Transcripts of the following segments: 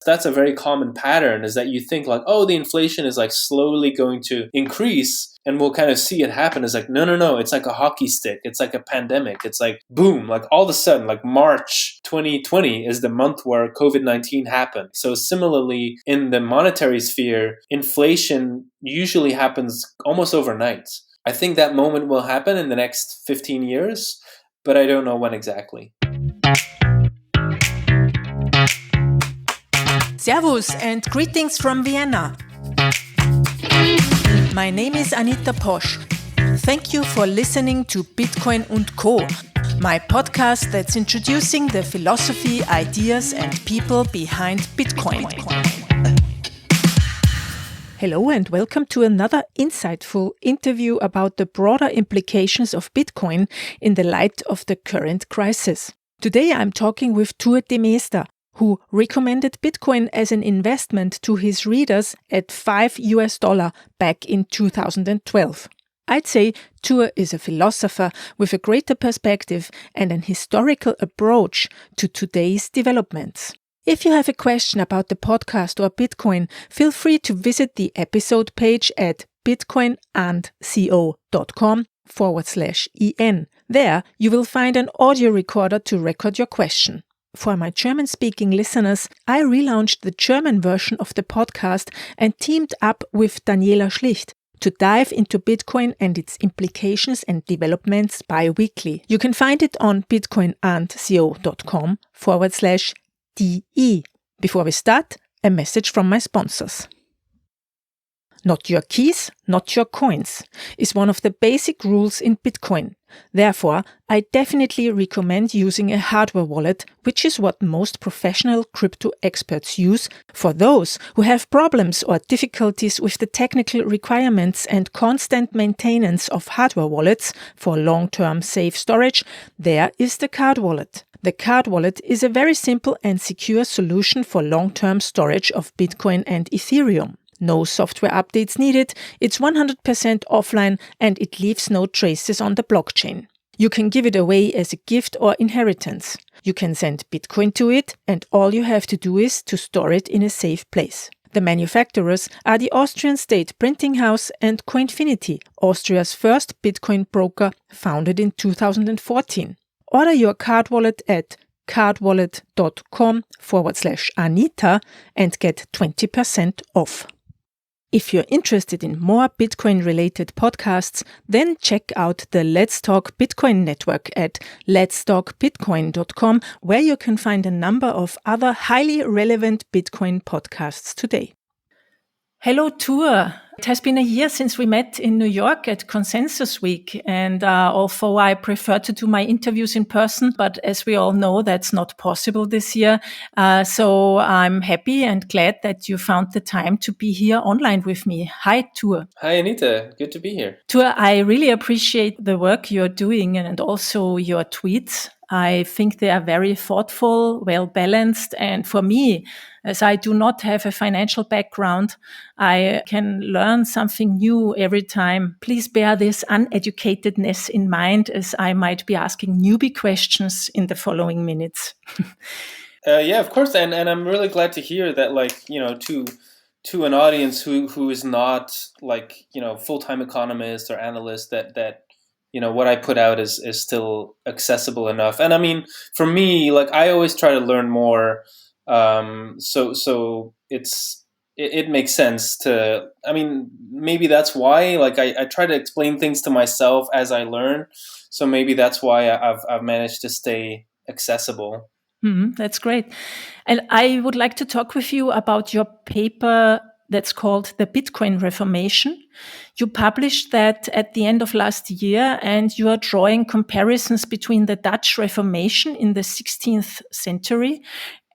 that's a very common pattern, is that you think like, oh, the inflation is like slowly going to increase and we'll kind of see it happen. It's like, no, it's like a hockey stick. It's like a pandemic. It's like, boom, like all of a sudden, like March 2020 is the month where COVID-19 happened. So similarly, in the monetary sphere, inflation usually happens almost overnight. I think that moment will happen in the next 15 years, but I don't know when exactly. Servus and greetings from Vienna. My name is Anita Posch. Thank you for listening to Bitcoin & Co., my podcast that's introducing the philosophy, ideas and people behind Bitcoin. Hello and welcome to another insightful interview about the broader implications of Bitcoin in the light of the current crisis. Today I'm talking with Tuur Demeester, who recommended Bitcoin as an investment to his readers at $5 back in 2012. I'd say Tuur is a philosopher with a greater perspective and an historical approach to today's developments. If you have a question about the podcast or Bitcoin, feel free to visit the episode page at bitcoinandco.com/en. There you will find an audio recorder to record your question. For my German-speaking listeners, I relaunched the German version of the podcast and teamed up with Daniela Schlicht to dive into Bitcoin and its implications and developments bi-weekly. You can find it on bitcoinandco.com/de. Before we start, a message from my sponsors. Not your keys, not your coins is one of the basic rules in Bitcoin. Therefore, I definitely recommend using a hardware wallet, which is what most professional crypto experts use. For those who have problems or difficulties with the technical requirements and constant maintenance of hardware wallets for long-term safe storage, there is the card wallet. The card wallet is a very simple and secure solution for long-term storage of Bitcoin and Ethereum. No software updates needed, it's 100% offline and it leaves no traces on the blockchain. You can give it away as a gift or inheritance. You can send Bitcoin to it and all you have to do is to store it in a safe place. The manufacturers are the Austrian State Printing House and Coinfinity, Austria's first Bitcoin broker, founded in 2014. Order your card wallet at cardwallet.com/Anita and get 20% off. If you're interested in more Bitcoin-related podcasts, then check out the Let's Talk Bitcoin network at letstalkbitcoin.com, where you can find a number of other highly relevant Bitcoin podcasts today. Hello, Tuur. It has been a year since we met in New York at Consensus Week, and although I prefer to do my interviews in person, but as we all know, that's not possible this year. So I'm happy and glad that you found the time to be here online with me. Hi, Tuur. Hi, Anita. Good to be here. Tuur, I really appreciate the work you're doing and also your tweets. I think they are very thoughtful, well-balanced, and for me, as I do not have a financial background, I can learn something new every time. Please bear this uneducatedness in mind as I might be asking newbie questions in the following minutes. Yeah, of course, and I'm really glad to hear that, to an audience who is not full-time economist or analyst, that what I put out is still accessible enough. And I mean, for me, I always try to learn more. So it makes sense to, maybe that's why, I try to explain things to myself as I learn. So maybe that's why I've managed to stay accessible. That's great. And I would like to talk with you about your paper that's called the Bitcoin Reformation. You published that at the end of last year, and you are drawing comparisons between the Dutch Reformation in the 16th century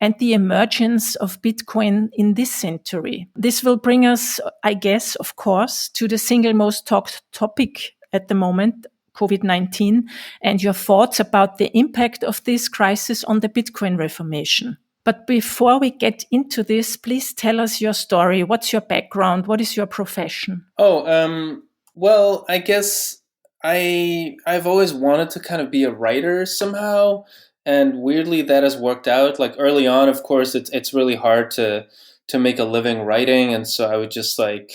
and the emergence of Bitcoin in this century. This will bring us, I guess, of course, to the single most talked topic at the moment, COVID-19, and your thoughts about the impact of this crisis on the Bitcoin Reformation. But before we get into this, please tell us your story. What's your background? What is your profession? Well, I guess I've always wanted to kind of be a writer somehow. and weirdly that has worked out. Like early on, of course, it's really hard to make a living writing, and so I would just like,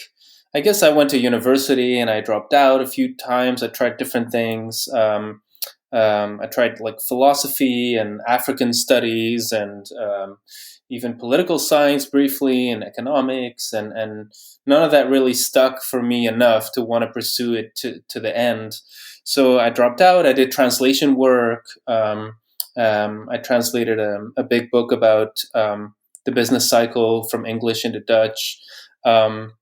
I guess I went to university and I dropped out a few times. I tried different things. I tried like philosophy and African studies and even political science briefly and economics, and none of that really stuck for me enough to want to pursue it to the end. So I dropped out. I did translation work. I translated a big book about the business cycle from English into Dutch. Um,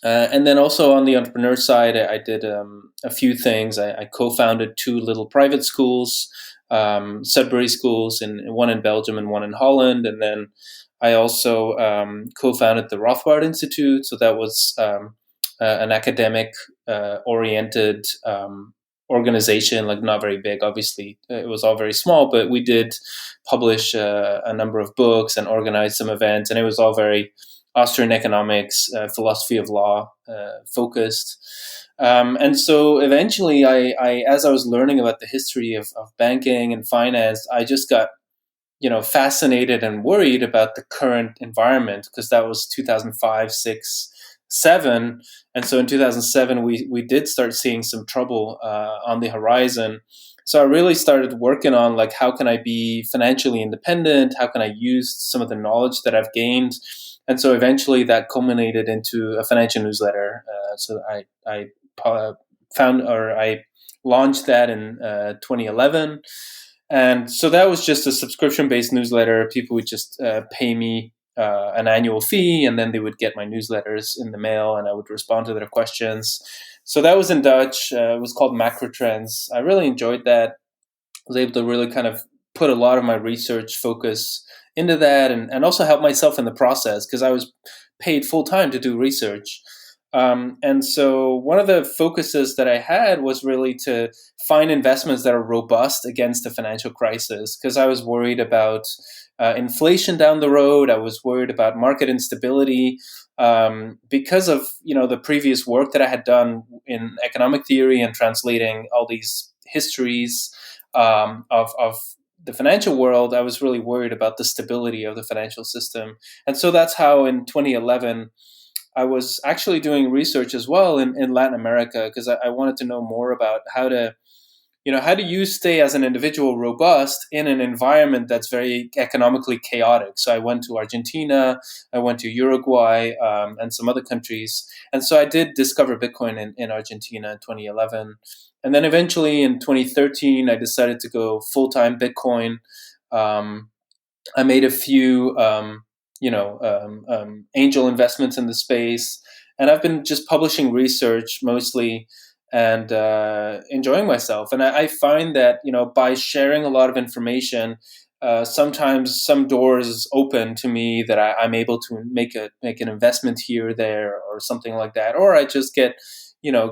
and then also on the entrepreneur side, I did a few things. I co-founded two little private schools, Sudbury schools, one in Belgium and one in Holland. And then I also co-founded the Rothbard Institute. So that was an academic oriented organization, like not very big, obviously. It was all very small, but we did publish a number of books and organize some events. And it was all very Austrian economics, philosophy of law focused. And so eventually, as I was learning about the history of banking and finance, I just got fascinated and worried about the current environment, because that was 2005, 6, 7. And so in 2007, we did start seeing some trouble on the horizon. So I really started working on like, how can I be financially independent? How can I use some of the knowledge that I've gained? And so eventually that culminated into a financial newsletter. So I found, or I launched that in 2011. And so that was just a subscription-based newsletter. People would just pay me an annual fee, and then they would get my newsletters in the mail, and I would respond to their questions. So that was in Dutch. It was called Macro Trends. I really enjoyed that. I was able to really kind of put a lot of my research focus into that, and also help myself in the process, because I was paid full time to do research. And so one of the focuses that I had was really to find investments that are robust against the financial crisis, because I was worried about inflation down the road. I was worried about market instability because of the previous work that I had done in economic theory and translating all these histories of the financial world. I was really worried about the stability of the financial system, and so that's how in 2011 I was actually doing research as well in Latin America, because I wanted to know more about how do you stay as an individual robust in an environment that's very economically chaotic. So I went to Argentina, I went to Uruguay, and some other countries. And so I did discover Bitcoin in Argentina in 2011. And then eventually in 2013, I decided to go full-time Bitcoin. Um, I made a few, angel investments in the space, and I've been just publishing research mostly and enjoying myself. And I find that by sharing a lot of information, sometimes some doors open to me that I'm able to make an investment here or there or something like that, or I just get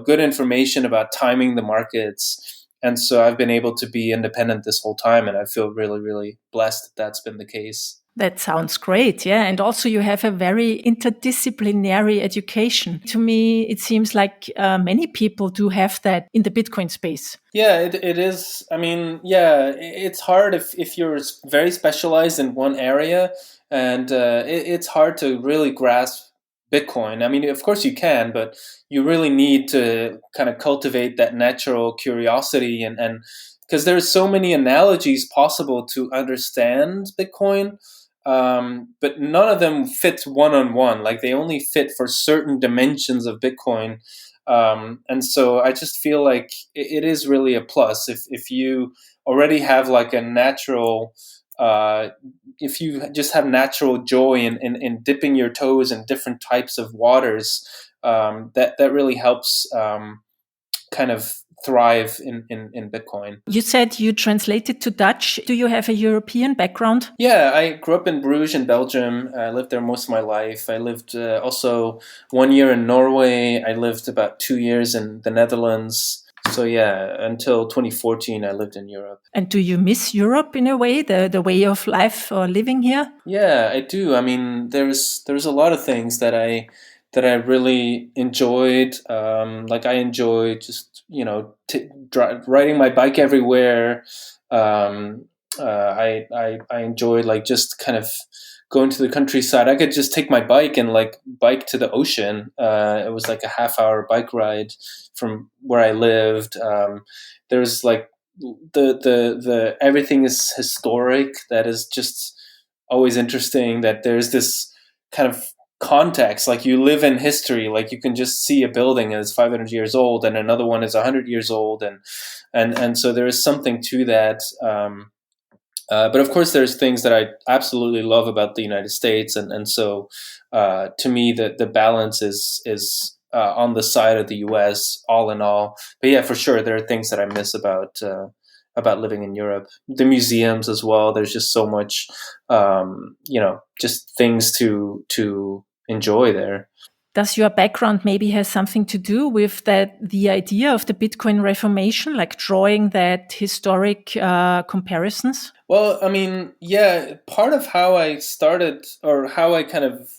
good information about timing the markets. And so I've been able to be independent this whole time, and I feel really, really blessed that that's been the case. That sounds great. Yeah. And also, you have a very interdisciplinary education. To me, it seems like many people do have that in the Bitcoin space. Yeah, it is. I mean, yeah, it's hard if you're very specialized in one area, and it's hard to really grasp Bitcoin. I mean, of course you can, but you really need to kind of cultivate that natural curiosity, and because there's so many analogies possible to understand Bitcoin, but none of them fit one on one. Like they only fit for certain dimensions of Bitcoin. And so I just feel like it is really a plus if you already have like a natural, if you just have natural joy in dipping your toes in different types of waters, that really helps kind of thrive in Bitcoin. You said you translated to Dutch. Do you have a European background? Yeah, I grew up in Bruges in Belgium. I lived there most of my life. I lived also 1 year in Norway. I lived about 2 years in the Netherlands. So yeah, until 2014, I lived in Europe. And do you miss Europe in a way, the way of life or living here? Yeah, I do. I mean, there's a lot of things that I really enjoyed. Like I enjoyed just riding my bike everywhere. I enjoyed like just kind of going to the countryside. I could just take my bike and like bike to the ocean. It was like a half-hour bike ride from where I lived. There's like the everything is historic. That is just always interesting. That there's this kind of context, like you live in history, like you can just see a building that's 500 years old and another one is 100 years old, and so there is something to that. But of course, there's things that I absolutely love about the United States, and so to me, the balance is on the side of the U.S. all in all. But yeah, for sure, there are things that I miss about living in Europe. The museums as well. There's just so much, just things to enjoy there. Does your background maybe has something to do with the idea of the Bitcoin Reformation, like drawing that historic comparisons? Well, I mean, yeah, part of how I started or how I kind of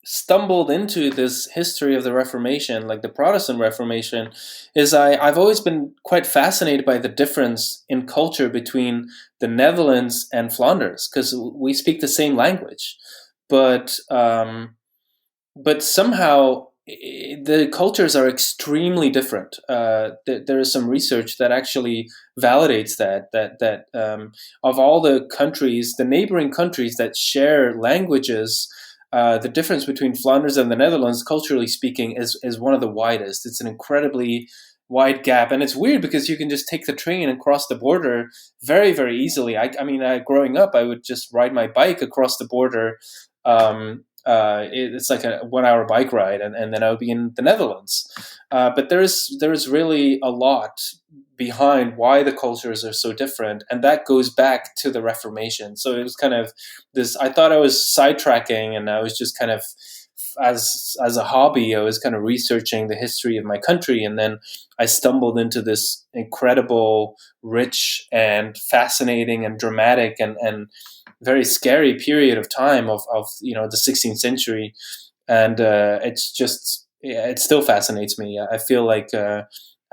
stumbled into this history of the Reformation, like the Protestant Reformation, is I've always been quite fascinated by the difference in culture between the Netherlands and Flanders, because we speak the same language, but somehow the cultures are extremely different. There is some research that actually validates that of all the countries, the neighboring countries that share languages, the difference between Flanders and the Netherlands, culturally speaking, is one of the widest. It's an incredibly wide gap, and it's weird because you can just take the train and cross the border very, very easily. I mean, growing up, I would just ride my bike across the border. It's like a 1 hour bike ride, and then I would be in the Netherlands. But there's really a lot behind why the cultures are so different, and that goes back to the Reformation. So it was kind of this. I thought I was sidetracking, and I was just kind of as a hobby, I was kind of researching the history of my country, and then I stumbled into this incredible, rich, and fascinating, and dramatic, and very scary period of time of the 16th century, and it's just it still fascinates me. I feel like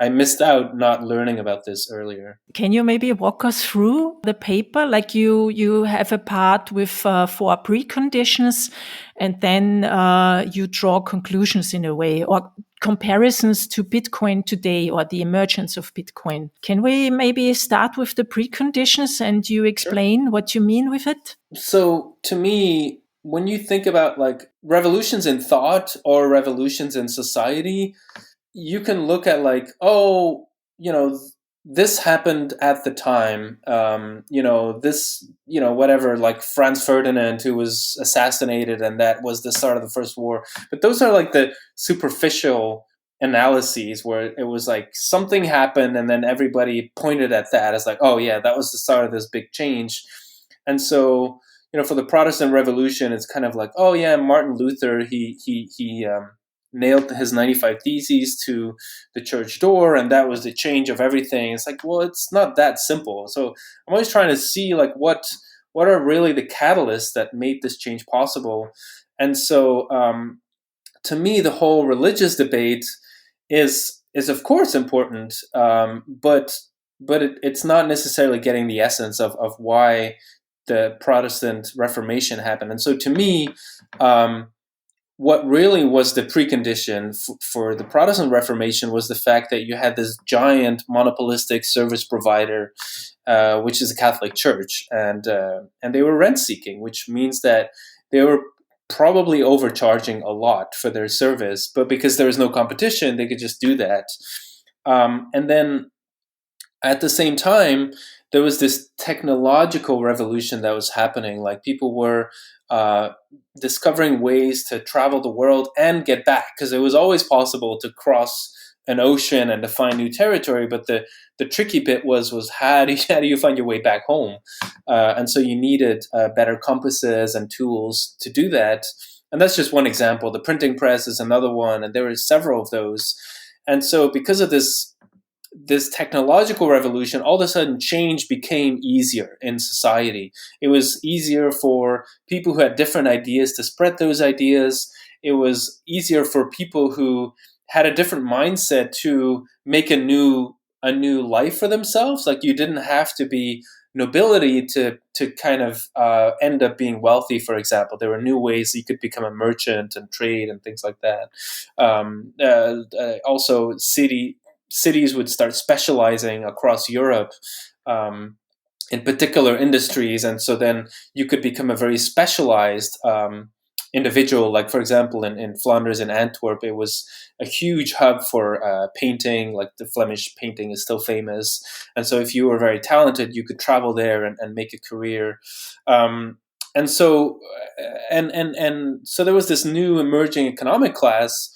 I missed out not learning about this earlier. Can you maybe walk us through the paper? Like you have a part with 4 preconditions, and then you draw conclusions in a way, or comparisons to Bitcoin today, or the emergence of Bitcoin. Can we maybe start with the preconditions and you explain Sure. what you mean with it? So to me, when you think about like revolutions in thought or revolutions in society, you can look at like, oh, this happened at the time. This, whatever, like Franz Ferdinand, who was assassinated, and that was the start of the First War. But those are like the superficial analyses where it was like something happened, and then everybody pointed at that as like, oh yeah, that was the start of this big change. And so, for the Protestant Revolution, it's kind of like, oh yeah, Martin Luther, he nailed his 95 Theses to the church door, and that was the change of everything. It's like, well, it's not that simple. So I'm always trying to see like what are really the catalysts that made this change possible. And so to me, the whole religious debate is of course important, but it's not necessarily getting the essence of why the Protestant Reformation happened. And so to me, what really was the precondition for the Protestant Reformation was the fact that you had this giant monopolistic service provider, which is the Catholic Church, and they were rent seeking, which means that they were probably overcharging a lot for their service, but because there was no competition, they could just do that. And then at the same time, there was this technological revolution that was happening. Like people were discovering ways to travel the world and get back, because it was always possible to cross an ocean and to find new territory. But the tricky bit was how do you find your way back home? And so you needed better compasses and tools to do that. And that's just one example. The printing press is another one, and there were several of those. And so because of this technological revolution, all of a sudden change became easier in society. It was easier for people who had different ideas to spread those ideas. It was easier for people who had a different mindset to make a new life for themselves. Like you didn't have to be nobility to kind of end up being wealthy. For example, there were new ways you could become a merchant and trade and things like that. Also, cities would start specializing across Europe. In particular industries, and so then you could become a very specialized individual. Like, for example, in Flanders, in Antwerp, it was a huge hub for painting. Like, the Flemish painting is still famous, and so if you were very talented, you could travel there and make a career. And so so there was this new emerging economic class,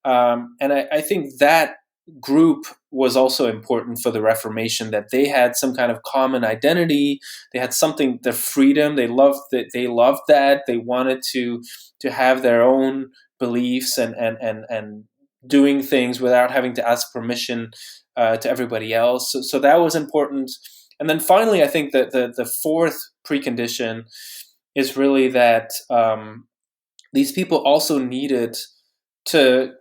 and I think that group was also important for the Reformation, that they had some kind of common identity. They had something, their freedom. They loved that. They wanted to have their own beliefs and doing things without having to ask permission to everybody else. So that was important. And then finally, I think that the fourth precondition is really that these people also needed to,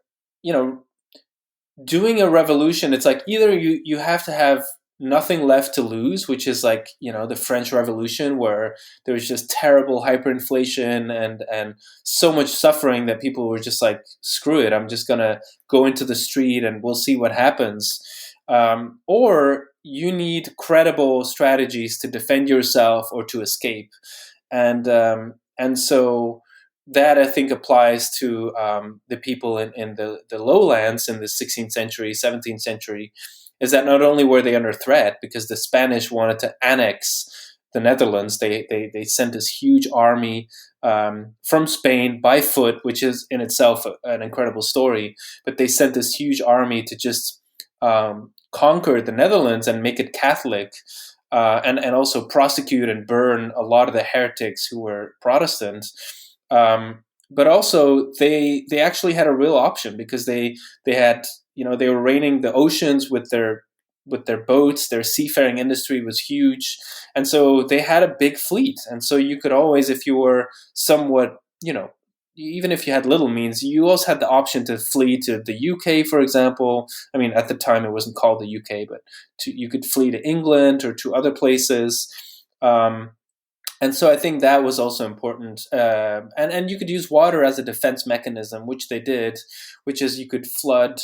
doing a revolution. It's like either you have to have nothing left to lose, which is like, the French Revolution, where there was just terrible hyperinflation and so much suffering that people were just like, screw it, I'm just gonna go into the street and we'll see what happens. Or you need credible strategies to defend yourself or to escape. And so that, I think, applies to the people in the lowlands in the 16th century, 17th century, is that not only were they under threat because the Spanish wanted to annex the Netherlands, they sent this huge army from Spain by foot, which is in itself an incredible story, but they sent this huge army to just conquer the Netherlands and make it Catholic. And also prosecute and burn a lot of the heretics who were Protestant. But also they actually had a real option, because they had, they were raining the oceans with their boats. Their seafaring industry was huge, and so they had a big fleet. And so you could always, if you were somewhat, even if you had little means, you also had the option to flee to the UK, for example. I mean, at the time it wasn't called the UK, but you could flee to England or to other places. And so I think that was also important. And you could use water as a defense mechanism, which they did, which is you could flood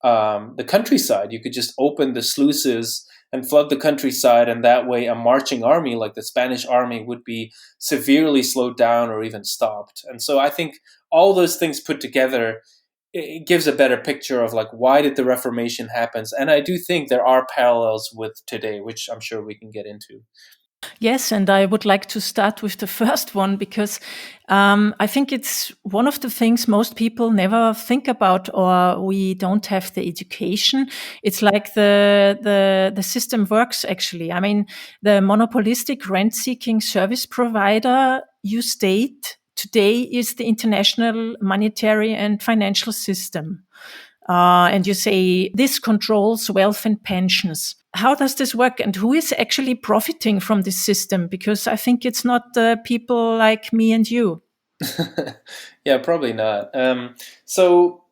the countryside. You could just open the sluices and flood the countryside, and that way a marching army like the Spanish army would be severely slowed down or even stopped. And so I think all those things put together, it gives a better picture of like, why did the Reformation happen? And I do think there are parallels with today, which I'm sure we can get into. Yes, and I would like to start with the first one, because I think it's one of the things most people never think about, or we don't have the education. It's like the system works, actually. I mean, the monopolistic rent-seeking service provider, you state, today is the international monetary and financial system. And you say this controls wealth and pensions. How does this work, and who is actually profiting from this system? Because I think it's not people like me and you. Yeah, probably not. So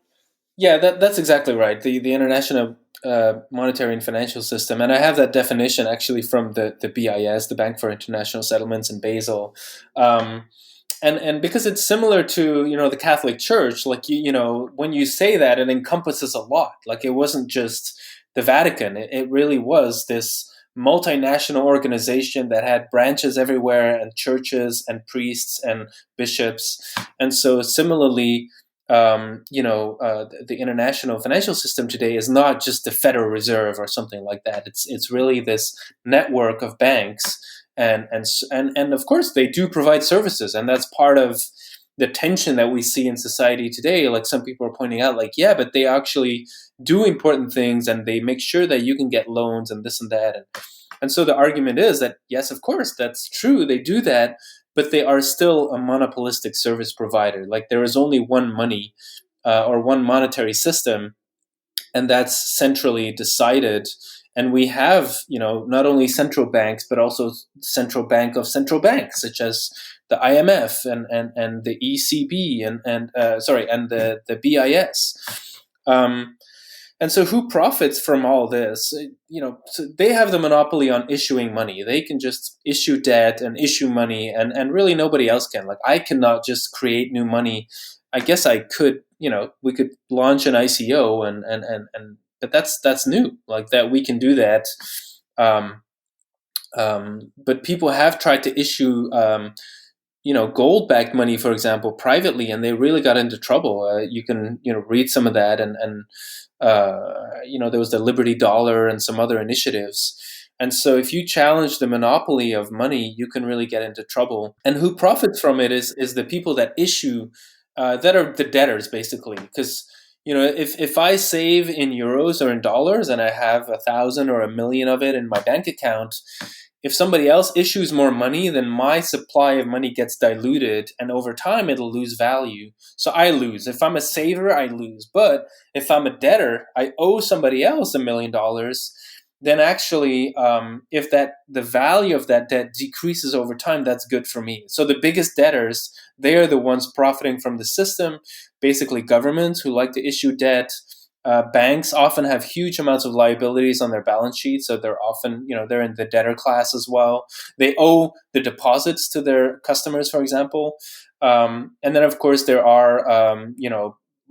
yeah, that's exactly right. The international monetary and financial system, and I have that definition actually from the BIS, the Bank for International Settlements in Basel. And because it's similar to the Catholic Church, like when you say that, it encompasses a lot. Like, it wasn't just the Vatican; it really was this multinational organization that had branches everywhere, and churches and priests and bishops. And so similarly, the international financial system today is not just the Federal Reserve or something like that. It's really this network of banks. And of course they do provide services, and that's part of the tension that we see in society today. Like, some people are pointing out, like, yeah, but they actually do important things, and they make sure that you can get loans and this and that. And so the argument is that, yes, of course, that's true, they do that, but they are still a monopolistic service provider. Like, there is only one money or one monetary system, and that's centrally decided. And we have, not only central banks, but also central bank of central banks, such as the IMF and the ECB and the BIS. And so who profits from all this? So they have the monopoly on issuing money. They can just issue debt and issue money, and really nobody else can. Like, I cannot just create new money. I guess I could, we could launch an ICO but that's new. Like, that we can do that. But people have tried to issue gold-backed money, for example, privately, and they really got into trouble. You can, read some of that, and there was the Liberty Dollar and some other initiatives. And so if you challenge the monopoly of money, you can really get into trouble. And who profits from it is the people that issue, that are the debtors, basically. Because, if I save in euros or in dollars and I have 1,000 or 1,000,000 of it in my bank account, if somebody else issues more money, then my supply of money gets diluted, and over time it'll lose value. So I lose. If I'm a saver, I lose. But if I'm a debtor, I owe somebody else $1,000,000. Then actually, if the value of that debt decreases over time, that's good for me. So the biggest debtors, they are the ones profiting from the system. Basically, governments who like to issue debt. Banks often have huge amounts of liabilities on their balance sheet, so they're often, they're in the debtor class as well. They owe the deposits to their customers, for example. And then, of course, there are,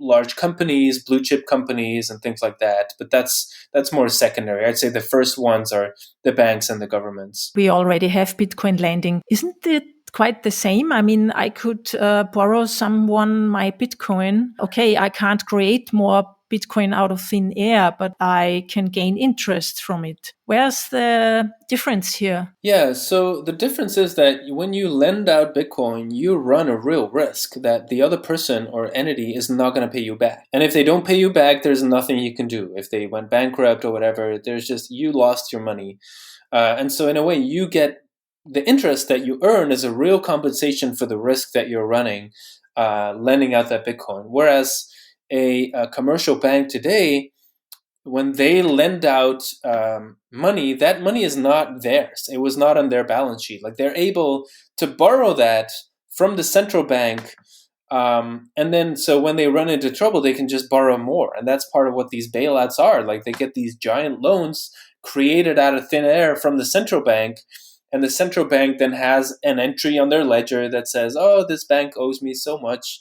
large companies, blue chip companies, and things like that. But that's more secondary. I'd say the first ones are the banks and the governments. We already have Bitcoin lending. Isn't it quite the same? I mean, I could borrow someone my Bitcoin. Okay, I can't create more Bitcoin out of thin air, but I can gain interest from it. Where's the difference here? Yeah, so the difference is that when you lend out Bitcoin, you run a real risk that the other person or entity is not going to pay you back. And if they don't pay you back, there's nothing you can do. If they went bankrupt or whatever, there's just, you lost your money. And so in a way, you get the interest that you earn is a real compensation for the risk that you're running, lending out that Bitcoin. Whereas a commercial bank today, when they lend out money, that money is not theirs. It was not on their balance sheet. Like, they're able to borrow that from the central bank. And then, so when they run into trouble, they can just borrow more. And that's part of what these bailouts are. Like, they get these giant loans created out of thin air from the central bank. And the central bank then has an entry on their ledger that says, oh, this bank owes me so much.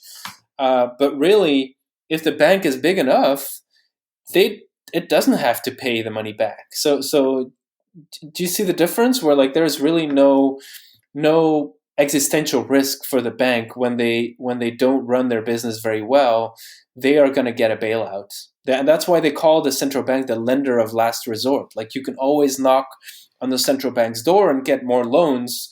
But really, if the bank is big enough, it doesn't have to pay the money back. So do you see the difference where, like, there's really no existential risk for the bank when they don't run their business very well? They are going to get a bailout. And that's why they call the central bank the lender of last resort. Like, you can always knock on the central bank's door and get more loans.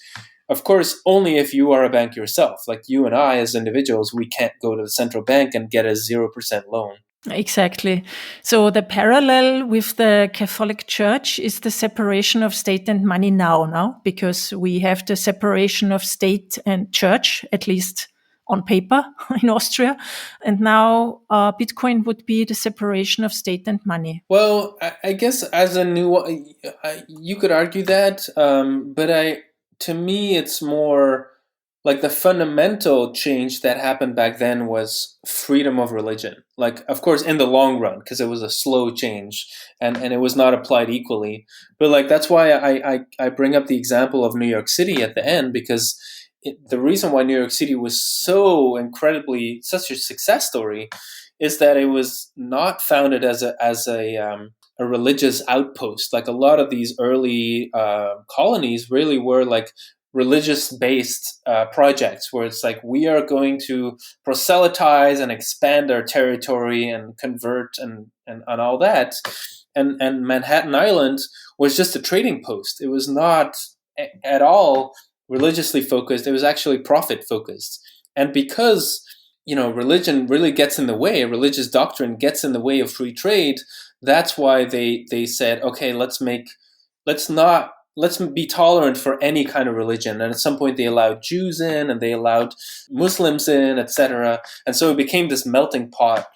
Of course, only if you are a bank yourself. Like, you and I as individuals, we can't go to the central bank and get a 0% loan. Exactly. So the parallel with the Catholic Church is the separation of state and money now, because we have the separation of state and church, at least on paper in Austria. And now Bitcoin would be the separation of state and money. Well, I guess as a new, you could argue that, but to me, it's more like the fundamental change that happened back then was freedom of religion. Like, of course, in the long run, because it was a slow change and it was not applied equally. But like, that's why I bring up the example of New York City at the end, because the reason why New York City was so incredibly such a success story is that it was not founded as a religious outpost. Like, a lot of these early colonies really were like religious-based projects, where it's like, we are going to proselytize and expand our territory and convert and all that. And Manhattan Island was just a trading post. It was not at all religiously focused. It was actually profit focused. And because, religion really gets in the way, religious doctrine gets in the way of free trade, that's why they said, okay, let's be tolerant for any kind of religion. And at some point they allowed Jews in and they allowed Muslims in, etc. And so it became this melting pot.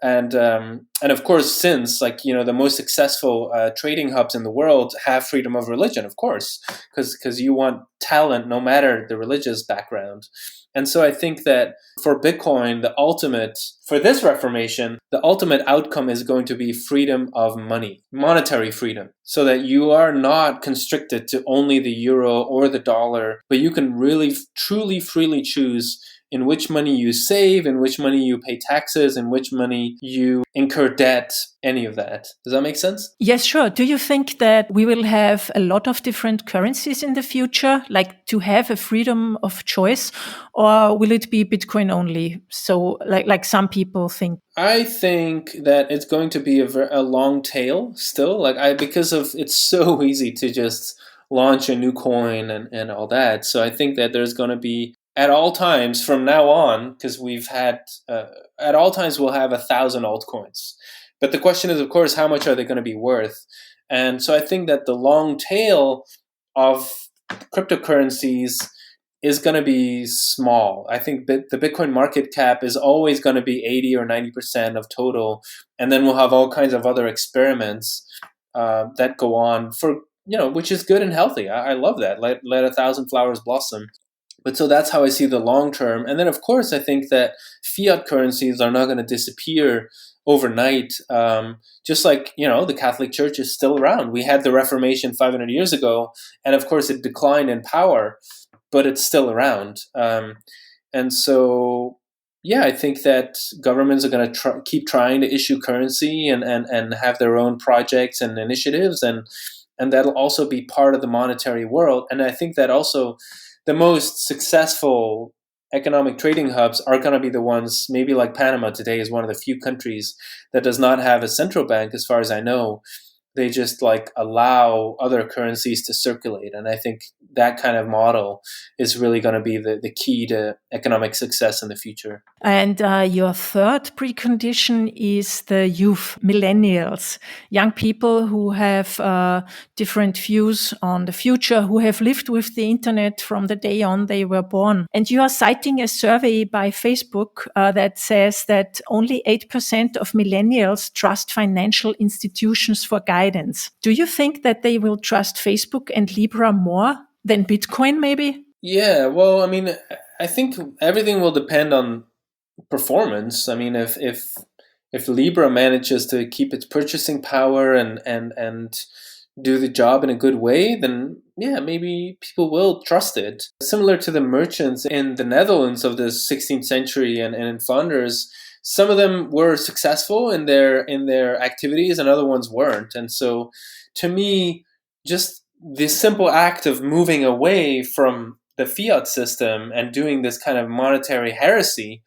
And of course, since the most successful trading hubs in the world have freedom of religion, of course, because you want talent no matter the religious background. And so I think that for Bitcoin, for this reformation, the ultimate outcome is going to be freedom of money, monetary freedom, so that you are not constricted to only the euro or the dollar, but you can really, truly, freely choose in which money you save, in which money you pay taxes, in which money you incur debt, any of that. Does that make sense? Yes, sure. Do you think that we will have a lot of different currencies in the future, like to have a freedom of choice, or will it be Bitcoin only? So like some people think. I think that it's going to be a long tail still, because of it's so easy to just launch a new coin and all that. So I think that there's going to be at all times from now on, because at all times we'll have 1,000 altcoins. But the question is, of course, how much are they going to be worth? And so I think that the long tail of cryptocurrencies is going to be small. I think the Bitcoin market cap is always going to be 80 or 90% of total. And then we'll have all kinds of other experiments that go on which is good and healthy. I love that. Let 1,000 flowers blossom. But so that's how I see the long term. And then, of course, I think that fiat currencies are not going to disappear overnight. Just like, the Catholic Church is still around. We had the Reformation 500 years ago, and of course it declined in power, but it's still around. And so, yeah, I think that governments are going to keep trying to issue currency and have their own projects and initiatives. And that'll also be part of the monetary world. And I think that also the most successful economic trading hubs are going to be the ones, maybe like Panama today is one of the few countries that does not have a central bank, as far as I know. They just allow other currencies to circulate. And I think that kind of model is really going to be the key to economic success in the future. And your third precondition is the youth, millennials, young people who have different views on the future, who have lived with the internet from the day on they were born. And you are citing a survey by Facebook that says that only 8% of millennials trust financial institutions for guidance. Do you think that they will trust Facebook and Libra more than Bitcoin, maybe? Yeah, well, I mean, I think everything will depend on performance. I mean, if Libra manages to keep its purchasing power and do the job in a good way, then yeah, maybe people will trust it. Similar to the merchants in the Netherlands of the 16th century and founders, some of them were successful in their activities and other ones weren't. And so to me, just the simple act of moving away from the fiat system and doing this kind of monetary heresy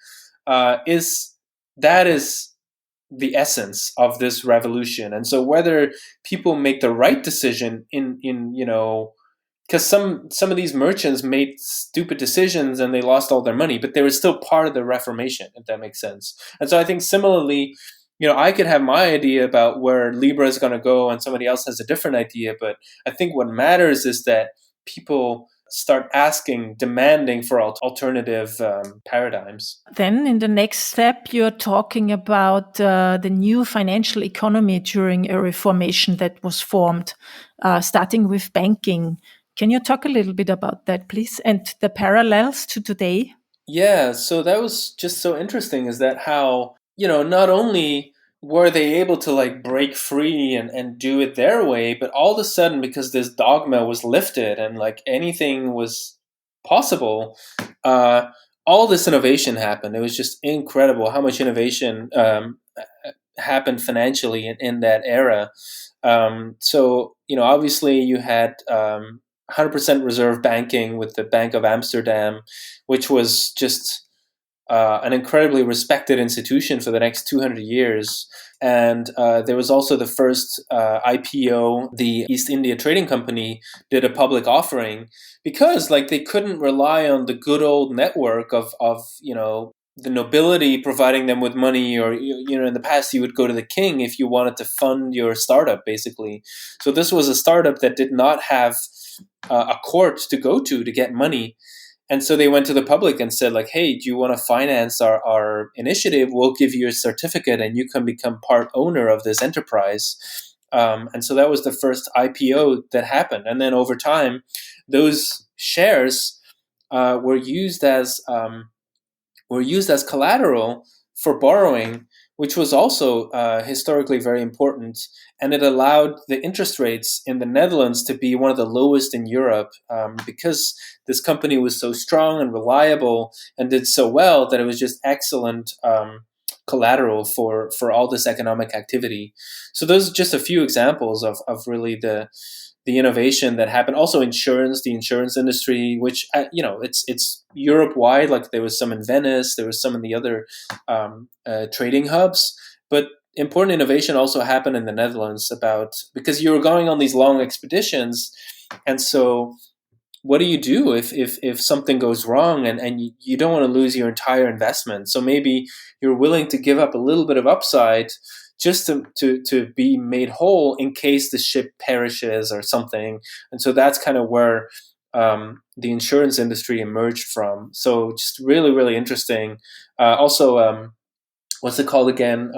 is the essence of this revolution. And so whether people make the right decision because some of these merchants made stupid decisions and they lost all their money, but they were still part of the Reformation, if that makes sense. And so I think similarly, I could have my idea about where Libra is going to go and somebody else has a different idea, but I think what matters is that people start demanding for alternative paradigms. Then in the next step, you're talking about the new financial economy during a reformation that was formed, starting with banking. Can you talk a little bit about that, please? And the parallels to today? Yeah, so that was just so interesting, is that how, not only were they able to break free and do it their way, but all of a sudden, because this dogma was lifted and anything was possible, all this innovation happened. It was just incredible how much innovation happened financially in that era. So, obviously you had 100% reserve banking with the Bank of Amsterdam, which was just an incredibly respected institution for the next 200 years. And there was also the first IPO. The East India Trading Company did a public offering because they couldn't rely on the good old network of the nobility providing them with money, or in the past you would go to the king if you wanted to fund your startup, basically. So this was a startup that did not have a court to go to get money. And so they went to the public and said, like, hey, do you want to finance our initiative? We'll give you a certificate and you can become part owner of this enterprise. And so that was the first IPO that happened. And then over time, those shares were used as collateral for borrowing, which was also historically very important. And it allowed the interest rates in the Netherlands to be one of the lowest in Europe, because this company was so strong and reliable and did so well that it was just excellent collateral for all this economic activity. So those are just a few examples of really the innovation that happened. Also, the insurance industry, which it's Europe wide. Like there was some in Venice, there was some in the other trading hubs, but important innovation also happened in the Netherlands because you were going on these long expeditions, and so what do you do if something goes wrong and you don't want to lose your entire investment? So maybe you're willing to give up a little bit of upside just to be made whole in case the ship perishes or something. And so that's kind of where the insurance industry emerged from. So just really, really interesting. Also, what's it called again?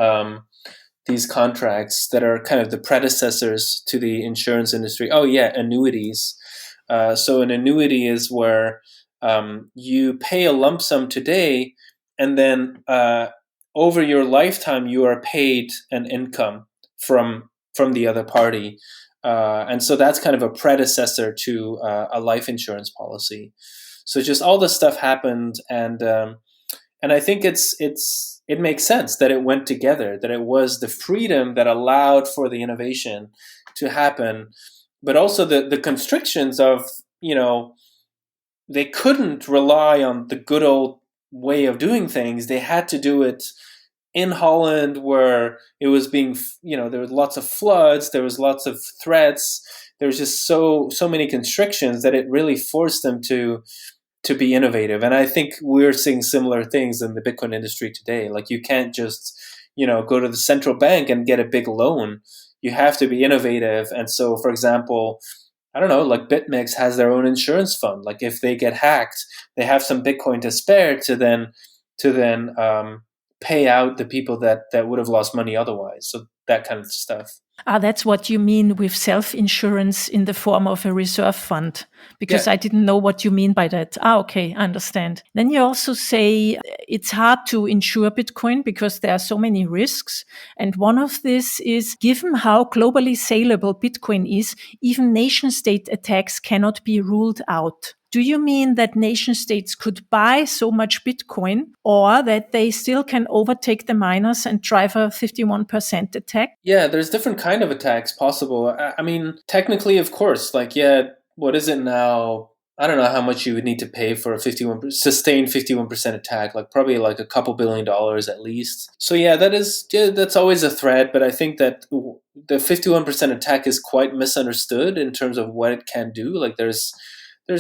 These contracts that are kind of the predecessors to the insurance industry. Oh yeah, annuities. So an annuity is where you pay a lump sum today, and then over your lifetime you are paid an income from the other party, and so that's kind of a predecessor to a life insurance policy. So just all this stuff happened, and I think it makes sense that it went together, that it was the freedom that allowed for the innovation to happen, but also the constrictions of, they couldn't rely on the good old way of doing things. They had to do it in Holland, where it was being, there was lots of floods, there was lots of threats, there was just so many constrictions that it really forced them to be innovative. And I think we're seeing similar things in the Bitcoin industry today. Like you can't just, go to the central bank and get a big loan. You have to be innovative. And so, for example, I don't know, like BitMEX has their own insurance fund. Like if they get hacked, they have some Bitcoin to spare to then pay out the people that would have lost money otherwise. So that kind of stuff. That's what you mean with self-insurance in the form of a reserve fund, because Yeah. I didn't know what you mean by that. Okay, I understand. Then you also say it's hard to insure Bitcoin because there are so many risks. And one of this is, given how globally saleable Bitcoin is, even nation-state attacks cannot be ruled out. Do you mean that nation states could buy so much Bitcoin, or that they still can overtake the miners and drive a 51% attack? Yeah, there's different kind of attacks possible. I mean, technically, of course, like, yeah, what is it now? I don't know how much you would need to pay for a sustained 51% attack, like probably like a couple $1 billion at least. So yeah, that's always a threat, but I think that the 51% attack is quite misunderstood in terms of what it can do. Like there's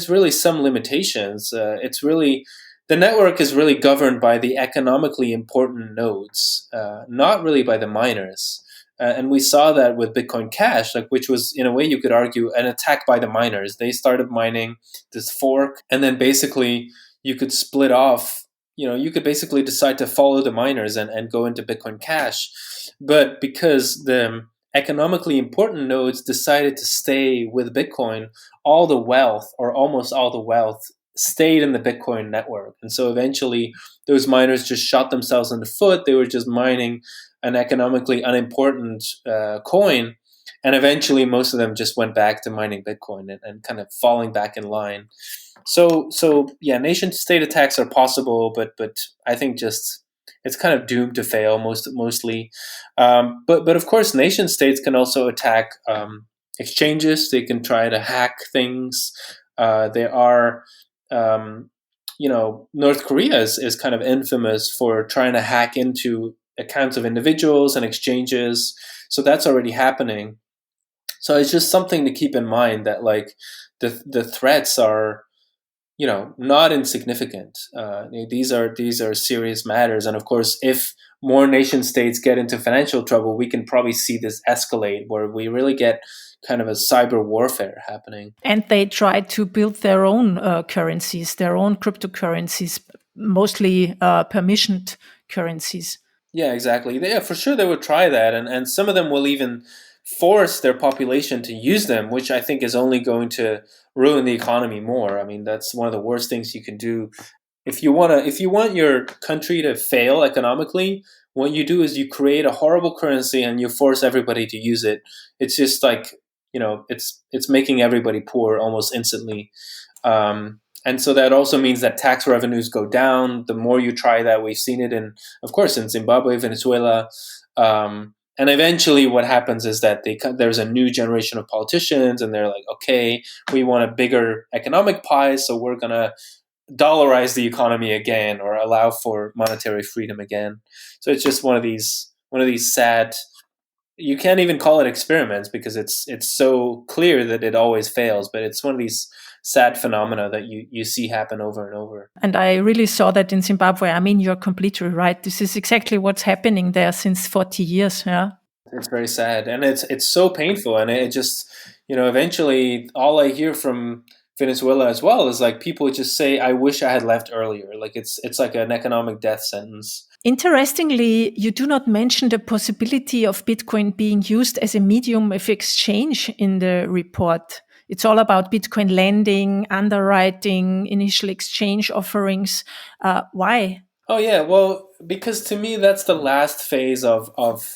really some limitations. The network is really governed by the economically important nodes, not really by the miners. And we saw that with Bitcoin Cash, like, which was, in a way, you could argue, an attack by the miners. They started mining this fork, and then basically you could split off. You could basically decide to follow the miners and go into Bitcoin Cash. But because the economically important nodes decided to stay with Bitcoin, all the wealth, or almost all the wealth, stayed in the Bitcoin network. And so eventually those miners just shot themselves in the foot. They were just mining an economically unimportant coin. And eventually most of them just went back to mining Bitcoin and kind of falling back in line. So yeah, nation state attacks are possible, but I think just it's kind of doomed to fail mostly. But of course, nation states can also attack exchanges. They can try to hack things. There are North Korea is kind of infamous for trying to hack into accounts of individuals and exchanges. So that's already happening. So it's just something to keep in mind, that like the threats are not insignificant. These are serious matters, and of course, if more nation states get into financial trouble, we can probably see this escalate, where we really get kind of a cyber warfare happening. And they try to build their own currencies, their own cryptocurrencies, mostly permissioned currencies. Yeah, exactly. Yeah, for sure they would try that, and some of them will even force their population to use them, which I think is only going to ruin the economy more. I mean, that's one of the worst things you can do. If you want your country to fail economically, what you do is you create a horrible currency and you force everybody to use it. It's just like, it's making everybody poor almost instantly. And so that also means that tax revenues go down the more you try that. We've seen it of course, in Zimbabwe, Venezuela. And eventually what happens is that there's a new generation of politicians, and they're like, okay, we want a bigger economic pie, so we're going to dollarize the economy again, or allow for monetary freedom again. So it's just one of these sad. You can't even call it experiments, because it's so clear that it always fails. But it's one of these sad phenomena that you see happen over and over. And I really saw that in Zimbabwe. I mean, you're completely right. This is exactly what's happening there since 40 years. Yeah. It's very sad, and it's so painful, and it just, eventually all I hear from Venezuela as well is like people just say, "I wish I had left earlier." Like it's like an economic death sentence. Interestingly, you do not mention the possibility of Bitcoin being used as a medium of exchange in the report. It's all about Bitcoin lending, underwriting, initial exchange offerings. Why? Oh yeah, well, because to me that's the last phase of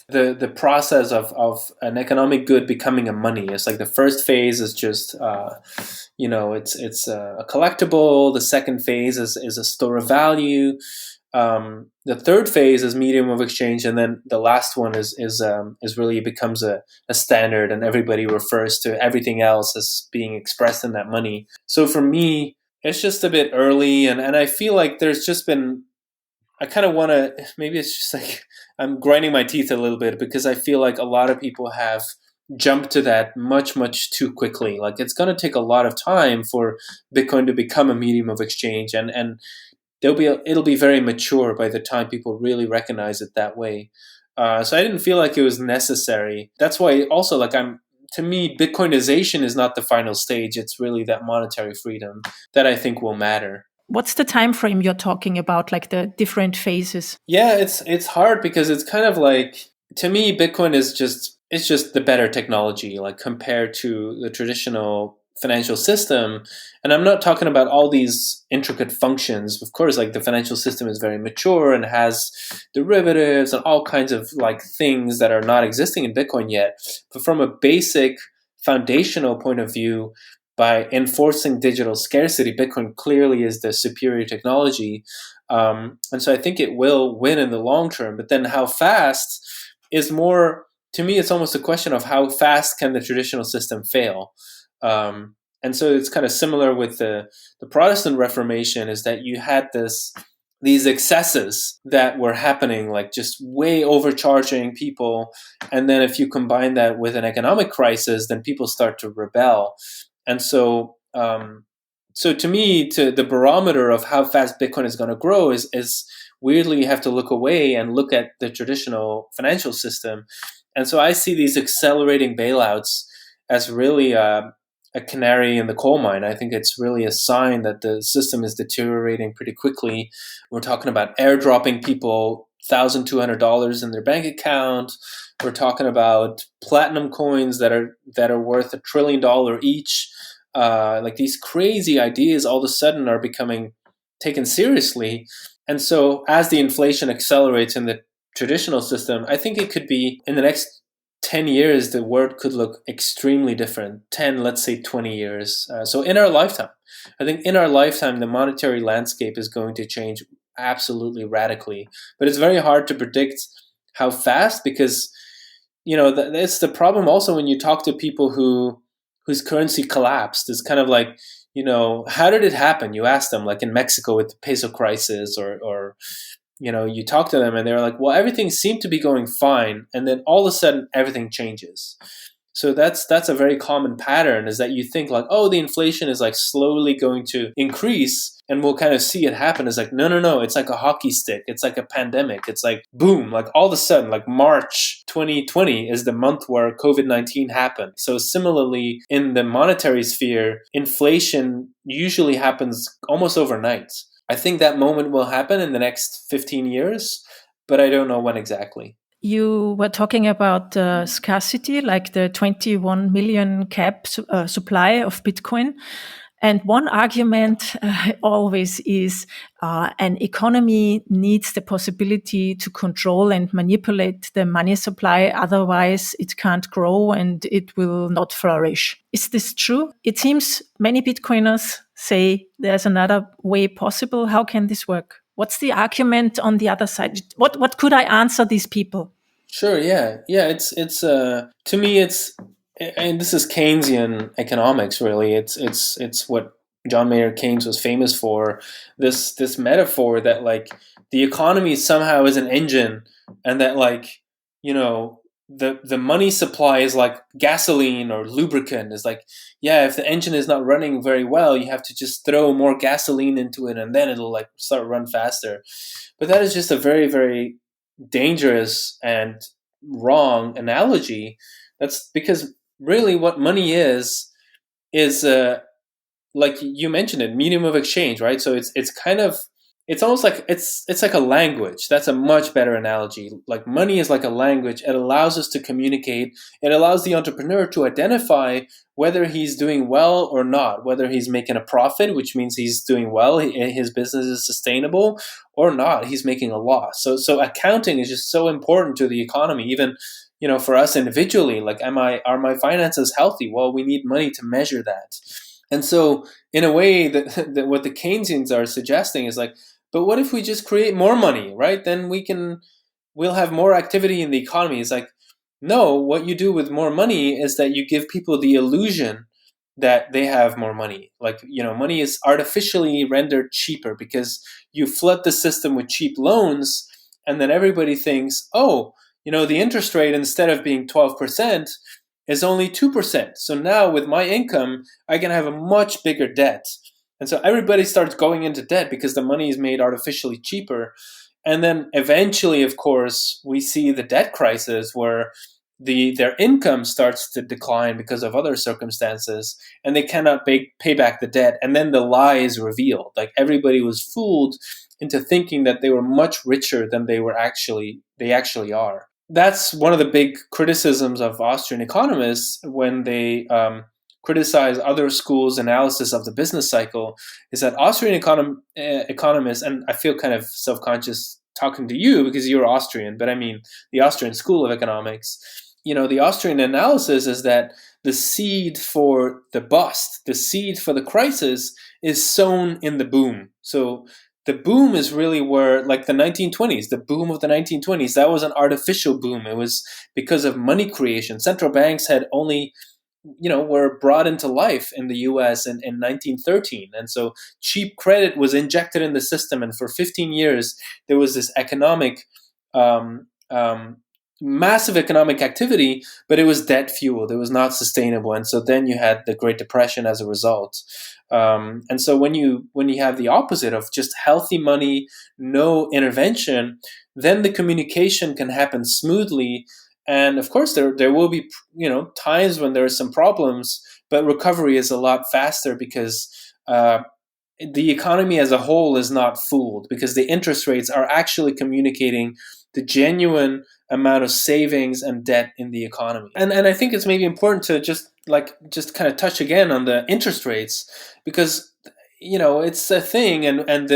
the process of an economic good becoming a money. It's like the first phase is just it's a collectible. The second phase is a store of value. The third phase is medium of exchange, and then the last one is really becomes a standard, and everybody refers to everything else as being expressed in that money. So for me, it's just a bit early, and I feel like there's just been. I kind of want to, maybe it's just like I'm grinding my teeth a little bit, because I feel like a lot of people have jumped to that much, much too quickly. Like it's going to take a lot of time for Bitcoin to become a medium of exchange, and it'll be very mature by the time people really recognize it that way. So I didn't feel like it was necessary. That's why also, like, to me, Bitcoinization is not the final stage. It's really that monetary freedom that I think will matter. What's the time frame you're talking about, like the different phases? Yeah, it's hard, because it's kind of like, to me, Bitcoin is just the better technology, like compared to the traditional financial system. And I'm not talking about all these intricate functions. Of course, like the financial system is very mature and has derivatives and all kinds of like things that are not existing in Bitcoin yet. But from a basic foundational point of view, by enforcing digital scarcity, Bitcoin clearly is the superior technology. And so I think it will win in the long term. But then how fast is more, to me, it's almost a question of how fast can the traditional system fail. And so it's kind of similar with the Protestant Reformation, is that you had these excesses that were happening, like just way overcharging people. And then if you combine that with an economic crisis, then people start to rebel. And so to me, to the barometer of how fast Bitcoin is going to grow is weirdly, you have to look away and look at the traditional financial system. And so I see these accelerating bailouts as really a canary in the coal mine. I think it's really a sign that the system is deteriorating pretty quickly. We're talking about airdropping people $1,200 in their bank account. We're talking about platinum coins that are worth $1 trillion each. Like these crazy ideas all of a sudden are becoming taken seriously. And so as the inflation accelerates in the traditional system, I think it could be in the next 10 years, the world could look extremely different. 10, let's say 20 years. So in our lifetime, I think in our lifetime, the monetary landscape is going to change absolutely radically. But it's very hard to predict how fast, because, it's the problem also when you talk to people whose currency collapsed. It's kind of like, how did it happen? You ask them, like in Mexico with the peso crisis, or you talk to them and they're like, well, everything seemed to be going fine. And then all of a sudden, everything changes. So that's a very common pattern, is that you think like, oh, the inflation is like slowly going to increase and we'll kind of see it happen. It's like, no, it's like a hockey stick. It's like a pandemic. It's like, boom, like all of a sudden, like March 2020 is the month where COVID-19 happened. So similarly, in the monetary sphere, inflation usually happens almost overnight. I think that moment will happen in the next 15 years, but I don't know when exactly. You were talking about scarcity, like the 21 million cap supply of Bitcoin. And one argument always is an economy needs the possibility to control and manipulate the money supply. Otherwise, it can't grow and it will not flourish. Is this true? It seems many Bitcoiners say there's another way possible. How can this work? What's the argument on the other side? What could I answer these people? Sure, yeah. Yeah, it's to me it's, and this is Keynesian economics really. It's what John Maynard Keynes was famous for. This metaphor that like the economy somehow is an engine, and that like, you know, the money supply is like gasoline or lubricant. Is like, yeah, if the engine is not running very well, you have to just throw more gasoline into it and then it'll like start run faster. But that is just a very, very dangerous and wrong analogy. That's because really what money is like you mentioned it, medium of exchange, right? So it's kind of, it's almost like it's like a language. That's a much better analogy. Like money is like a language. It allows us to communicate. It allows the entrepreneur to identify whether he's doing well or not, whether he's making a profit, which means he's doing well, his business is sustainable, or not, he's making a loss. So accounting is just so important to the economy, even, you know, for us individually. Like, are my finances healthy? Well, we need money to measure that. And so, in a way, that what the Keynesians are suggesting is like, but what if we just create more money, right? Then we'll have more activity in the economy. It's like, no, what you do with more money is that you give people the illusion that they have more money. Like, you know, money is artificially rendered cheaper because you flood the system with cheap loans, and then everybody thinks, oh, you know, the interest rate, instead of being 12%, is only 2%. So now with my income, I can have a much bigger debt. And so everybody starts going into debt because the money is made artificially cheaper. And then eventually, of course, we see the debt crisis where their income starts to decline because of other circumstances, and they cannot pay back the debt. And then the lie is revealed. Like, everybody was fooled into thinking that they were much richer than they actually are. That's one of the big criticisms of Austrian economists when they criticize other schools' analysis of the business cycle, is that Austrian economists, and I feel kind of self-conscious talking to you because you're Austrian, but I mean the Austrian school of economics, you know, the Austrian analysis is that the seed for the bust, the seed for the crisis, is sown in the boom. So the boom is really where, like the 1920s, the boom of the 1920s, that was an artificial boom. It was because of money creation. Central banks had only, you know, were brought into life in the US in 1913. And so cheap credit was injected in the system. And for 15 years, there was this um, um, massive economic activity, but it was debt fueled. It was not sustainable. And so then you had the Great Depression as a result. And so when you have the opposite of just healthy money, no intervention, then the communication can happen smoothly. And of course, there will be, you know, times when there are some problems, but recovery is a lot faster because the economy as a whole is not fooled, because the interest rates are actually communicating the genuine amount of savings and debt in the economy. And I think it's maybe important to just kind of touch again on the interest rates, because, you know, it's a thing, and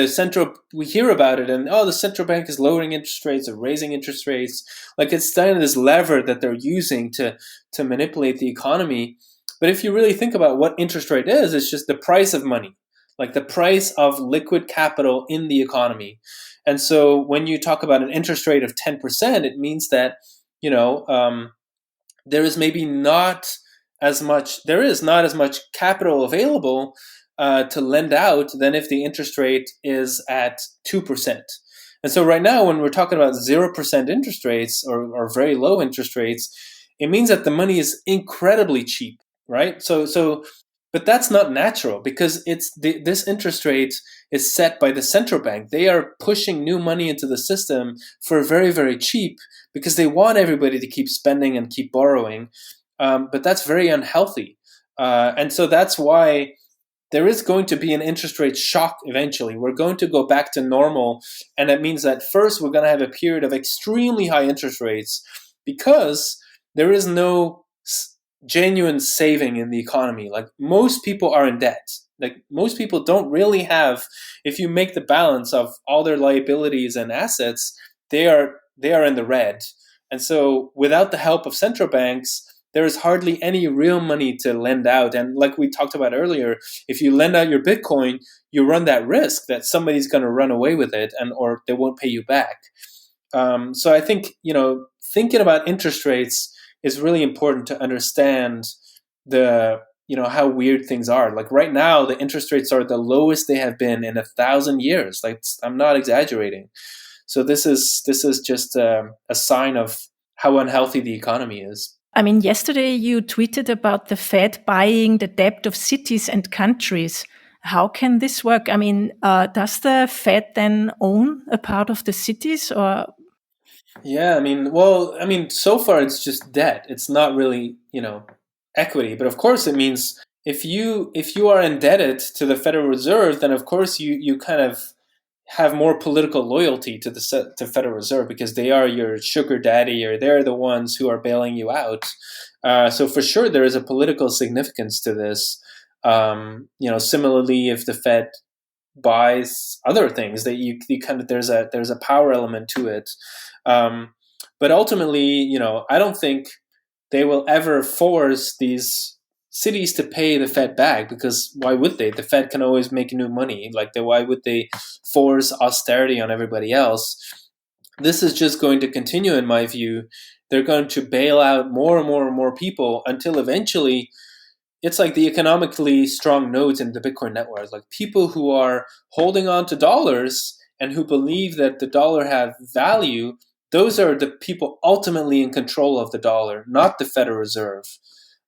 we hear about it, and the central bank is lowering interest rates or raising interest rates, like it's kind of this lever that they're using to manipulate the economy. But if you really think about what interest rate is, it's just the price of money, like the price of liquid capital in the economy. And so when you talk about an interest rate of 10%, it means that, you know, there is not as much capital available to lend out than if the interest rate is at 2%. And so right now, when we're talking about 0% interest rates or very low interest rates, it means that the money is incredibly cheap, right? But that's not natural because this interest rate is set by the central bank. They are pushing new money into the system for very, very cheap because they want everybody to keep spending and keep borrowing. But that's very unhealthy. And so that's why there is going to be an interest rate shock eventually. We're going to go back to normal. And that means that first we're going to have a period of extremely high interest rates because there is no genuine saving in the economy. Like most people are in debt. Like most people don't really have, if you make the balance of all their liabilities and assets, they are in the red. And so without the help of central banks, there is hardly any real money to lend out. And like we talked about earlier, if you lend out your Bitcoin, you run that risk that somebody's going to run away with it or they won't pay you back. So I think, thinking about interest rates is really important to understand how weird things are. Like right now, the interest rates are the lowest they have been in 1,000 years. Like I'm not exaggerating. So this is just a sign of how unhealthy the economy is. I mean, yesterday you tweeted about the Fed buying the debt of cities and countries. How can this work? I mean, does the Fed then own a part of the cities or? Yeah, so far it's just debt. It's not really, equity. But of course it means if you are indebted to the Federal Reserve, then of course you kind of have more political loyalty to the Federal Reserve because they are your sugar daddy or they're the ones who are bailing you out. So for sure there is a political significance to this. Similarly, if the Fed buys other things, that you kind of there's a power element to it. But ultimately, I don't think they will ever force these cities to pay the Fed back because why would they? The Fed can always make new money. Why would they force austerity on everybody else? This is just going to continue, in my view. They're going to bail out more and more and more people until eventually it's like the economically strong nodes in the Bitcoin network, like people who are holding on to dollars and who believe that the dollar have value. Those are the people ultimately in control of the dollar, not the Federal Reserve,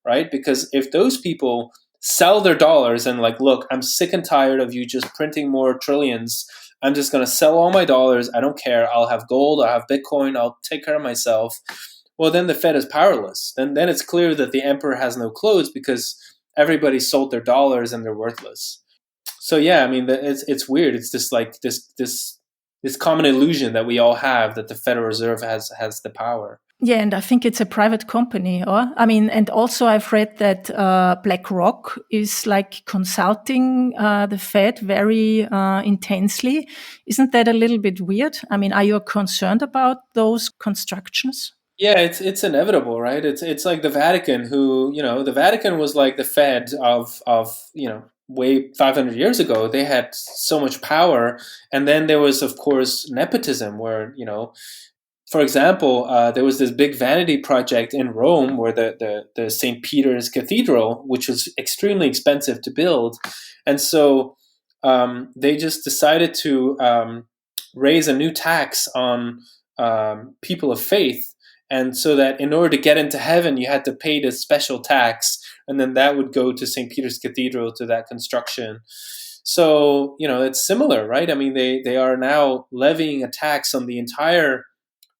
right? Because if those people sell their dollars and look, I'm sick and tired of you just printing more trillions. I'm just going to sell all my dollars. I don't care. I'll have gold. I'll have Bitcoin. I'll take care of myself. Well, then the Fed is powerless. Then it's clear that the emperor has no clothes because everybody sold their dollars and they're worthless. So yeah, it's weird. It's just like this common illusion that we all have that the Federal Reserve has the power. Yeah, and I think it's a private company, and also I've read that Blackrock is consulting the Fed very intensely. Isn't that a little bit weird? I mean, are you concerned about those constructions? Yeah, it's inevitable, right? It's like the Vatican, who the Vatican was like the Fed of way 500 years ago. They had so much power, and then there was, of course, nepotism, where for example, there was this big vanity project in Rome where the St. Peter's Cathedral, which was extremely expensive to build. And so they just decided to raise a new tax on people of faith. And so that in order to get into heaven, you had to pay this special tax. And then that would go to St. Peter's Cathedral, to that construction. So, it's similar, right? I mean, they are now levying a tax on the entire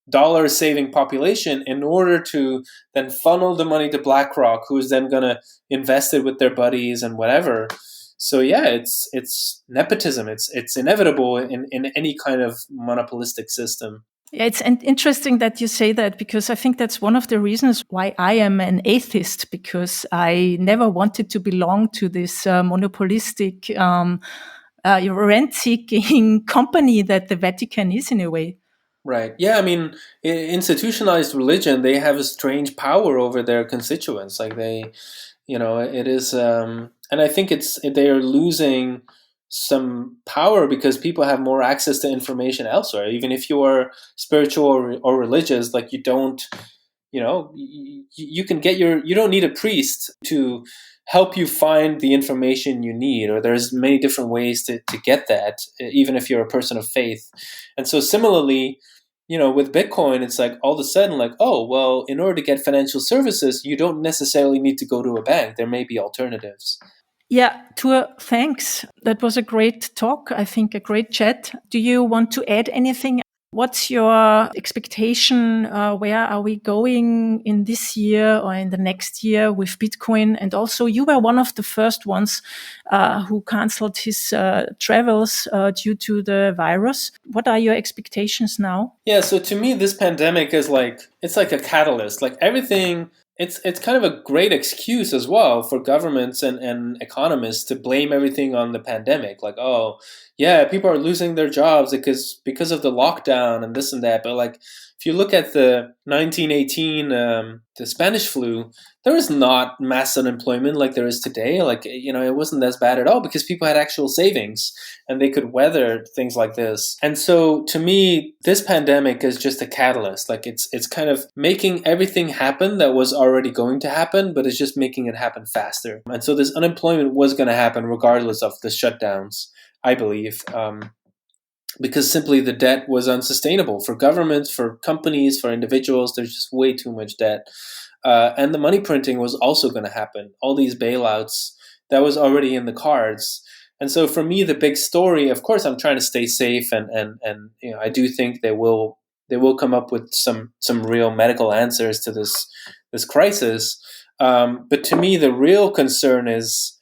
dollar saving population in order to then funnel the money to BlackRock, who's then going to invest it with their buddies and whatever. So yeah, it's nepotism. It's inevitable in any kind of monopolistic system. Yeah, it's interesting that you say that, because I think that's one of the reasons why I am an atheist, because I never wanted to belong to this monopolistic, rent-seeking company that the Vatican is in a way. Right. Yeah. I mean, institutionalized religion, they have a strange power over their constituents. Like it is, and I think they are losing some power because people have more access to information elsewhere. Even if you are spiritual or religious, like you don't, you can get you don't need a priest to help you find the information you need, or there's many different ways to get that, even if you're a person of faith. And so similarly, with Bitcoin, it's like all of a sudden, like, oh, well, in order to get financial services, you don't necessarily need to go to a bank. There may be alternatives. Yeah, Tuur, thanks. That was a great talk. I think a great chat. Do you want to add anything? What's your expectation? Where are we going in this year or in the next year with Bitcoin? And also, you were one of the first ones who canceled his travels due to the virus. What are your expectations now? Yeah, so to me, this pandemic is it's like a catalyst. Like everything, it's kind of a great excuse as well for governments and economists to blame everything on the pandemic. Like, oh, yeah, people are losing their jobs because of the lockdown and this and that. But like, if you look at the 1918, the Spanish flu, there was not mass unemployment like there is today. Like, it wasn't as bad at all because people had actual savings and they could weather things like this. And so to me, this pandemic is just a catalyst. Like it's kind of making everything happen that was already going to happen, but it's just making it happen faster. And so this unemployment was going to happen regardless of the shutdowns, I believe. Because simply the debt was unsustainable for governments, for companies, for individuals. There's just way too much debt. And the money printing was also going to happen. All these bailouts, that was already in the cards. And so for me, the big story, of course, I'm trying to stay safe, and I do think they will come up with some real medical answers to this crisis. But to me, the real concern is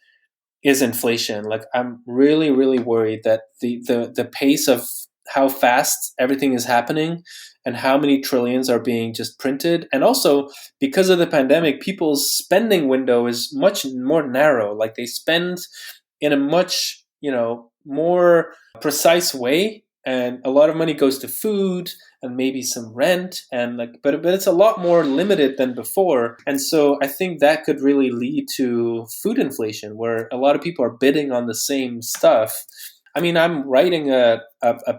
inflation. Like I'm really, really worried that the pace of how fast everything is happening and how many trillions are being just printed. And also because of the pandemic, people's spending window is much more narrow. Like they spend in a much, more precise way. And a lot of money goes to food and maybe some rent, and but it's a lot more limited than before. And so I think that could really lead to food inflation, where a lot of people are bidding on the same stuff. I mean, I'm writing a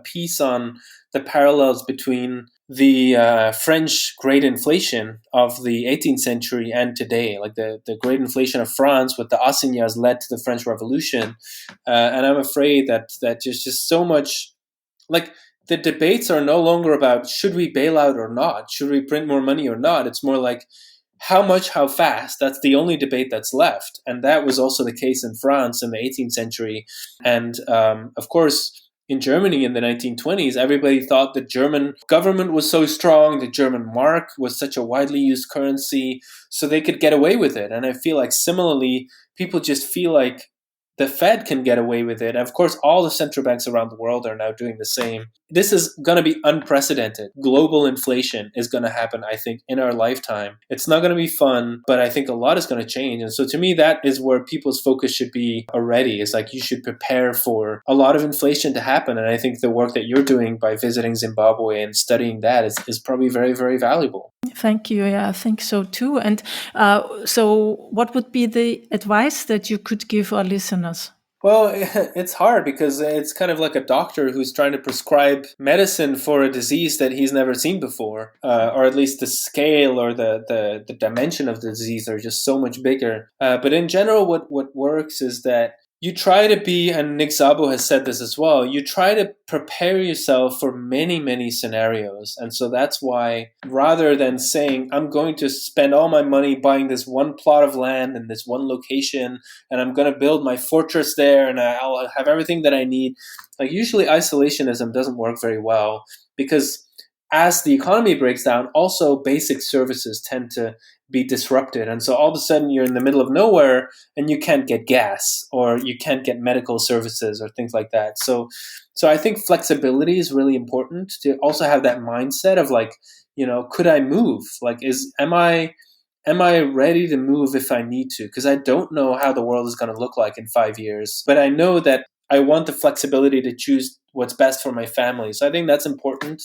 piece on the parallels between the French Great Inflation of the 18th century and today, like the Great Inflation of France with the assignats led to the French Revolution. And I'm afraid that there's just so much, like the debates are no longer about should we bail out or not, should we print more money or not. It's more like how much, how fast. That's the only debate that's left. And that was also the case in France in the 18th century. And of course, in Germany in the 1920s, everybody thought the German government was so strong, the German mark was such a widely used currency, so they could get away with it. And I feel like similarly, people just feel like the Fed can get away with it. And of course, all the central banks around the world are now doing the same. This is going to be unprecedented. Global inflation is going to happen, I think, in our lifetime. It's not going to be fun, but I think a lot is going to change. And so to me, that is where people's focus should be already. It's like you should prepare for a lot of inflation to happen. And I think the work that you're doing by visiting Zimbabwe and studying that is probably very, very valuable. Thank you. Yeah, I think so too. And so what would be the advice that you could give our listeners? Well, it's hard because it's kind of like a doctor who's trying to prescribe medicine for a disease that he's never seen before, or at least the scale or the dimension of the disease are just so much bigger. But in general, what works is that you try to be, and Nick Szabo has said this as well, you try to prepare yourself for many, many scenarios. And so that's why rather than saying, I'm going to spend all my money buying this one plot of land in this one location, and I'm going to build my fortress there, and I'll have everything that I need. Like usually isolationism doesn't work very well because as the economy breaks down, also basic services tend to be disrupted. And so all of a sudden you're in the middle of nowhere and you can't get gas or you can't get medical services or things like that. So I think flexibility is really important to also have that mindset of like, could I move? Like, am I ready to move if I need to? Because I don't know how the world is going to look like in 5 years, but I know that I want the flexibility to choose what's best for my family. So I think that's important.